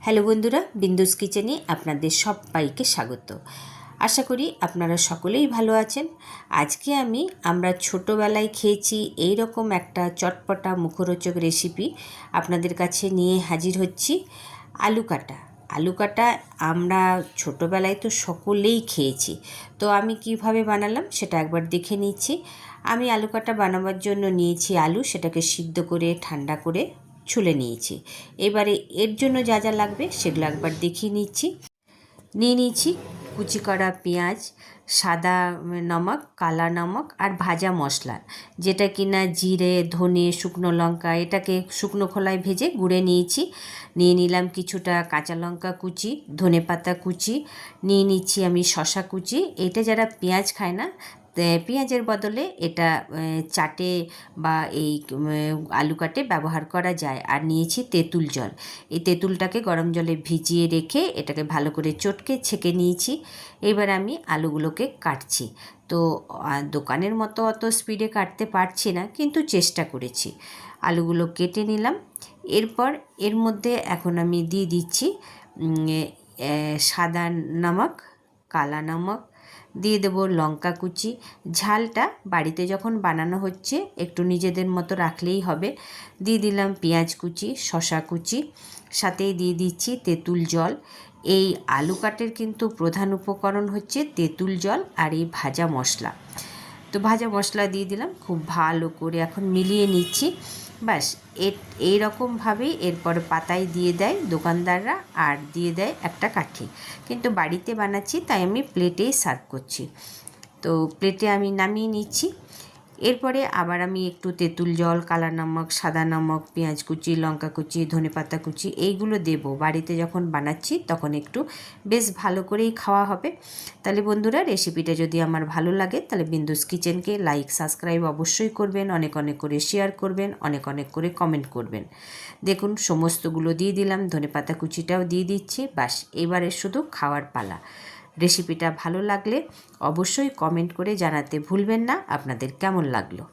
Hello বন্ধুরা, বিন্দুস কিচেনে আপনাদের সবাইকে স্বাগত। আশা করি আপনারা সকলেই ভালো আছেন। আজকে আমরা ছোটোবেলায় খেয়েছি এই রকম একটা চটপটা মুখরোচক রেসিপি আপনাদের কাছে নিয়ে হাজির হচ্ছি। আলু কাটা। আলু কাটা আমরা ছোটোবেলায় তো সকলেই খেয়েছি। তো আমি কিভাবে বানালাম সেটা একবার দেখে নিচ্ছি। আমি আলু কাটা বানাবার জন্য নিয়েছি আলু, সেটাকে সিদ্ধ করে ঠান্ডা করে ছুলে নিয়েছি। এবারে এর জন্য যা যা লাগবে সেগুলো একবার দেখিয়ে নিচ্ছি। নিয়ে নিয়েছি কুচি করা পেঁয়াজ, সাদা নমক, কালা নমক আর ভাজা মশলা, যেটা কিনা জিরে, ধনে, শুকনো লঙ্কা, এটাকে শুকনো খোলায় ভেজে গুঁড়ে নিয়েছি। নিয়ে নিলাম কিছুটা কাঁচা লঙ্কা কুচি, ধনে পাতা কুচি, নিয়ে নিচ্ছি আমি শশা কুচি। এটা যারা পেঁয়াজ খায় না, পেঁয়াজের বদলে এটা চাটে বা এই আলু কাটে ব্যবহার করা যায়। আর নিয়েছি তেঁতুল জল। এই তেঁতুলটাকে গরম জলে ভিজিয়ে রেখে এটাকে ভালো করে চটকে ছেঁকে নিয়েছি। এবার আমি আলুগুলোকে কাটছি। তো দোকানের মতো অত স্পিডে কাটতে পারছি না, কিন্তু চেষ্টা করেছি। আলুগুলো কেটে নিলাম। এরপর এর মধ্যে এখন আমি দিয়ে দিচ্ছি সাদা নমক, কালা নমক, দিয়ে দেবো লঙ্কা কুচি। ঝালটা বাড়িতে যখন বানানো হচ্ছে একটু নিজেদের মতো রাখলেই হবে। দিয়ে দিলাম পেঁয়াজ কুচি, শশা কুচি, সাথেই দিয়ে দিচ্ছি তেঁতুল জল। এই আলু কাটের কিন্তু প্রধান উপকরণ হচ্ছে তেঁতুল জল আর এই ভাজা মশলা। তো ভাজা মশলা দিয়ে দিলাম, খুব ভালো করে এখন মিলিয়ে নিচ্ছি। ব্যাস এইরকমভাবেই এরপর পাতায় দিয়ে দেয় দোকানদাররা, আর দিয়ে দেয় একটা কাঠি। কিন্তু বাড়িতে বানাচ্ছি তাই আমি প্লেটেই সার্ভ করছি। তো প্লেটে আমি নামিয়ে নিচ্ছি। এরপরে আবার আমি একটু তেঁতুল জল, কালা নমক, সাদা নমক, পেঁয়াজ কুচি, লঙ্কা কুচি, ধনেপাতা কুচি এইগুলো দেবো। বাড়িতে যখন বানাচ্ছি তখন একটু বেশ ভালো করেই খাওয়া হবে। তাহলে বন্ধুরা, রেসিপিটা যদি আমার ভালো লাগে তাহলে বিন্দুস কিচেনকে লাইক, সাবস্ক্রাইব অবশ্যই করবেন, অনেক অনেক করে শেয়ার করবেন, অনেক অনেক করে কমেন্ট করবেন। দেখুন সমস্তগুলো দিয়ে দিলাম, ধনেপাতা কুচিটাও দিয়ে দিচ্ছি। বাস এবারে শুধু খাওয়ার পালা। রেসিপিটা ভালো লাগলে অবশ্যই কমেন্ট করে জানাতে ভুলবেন না আপনাদের কেমন লাগলো।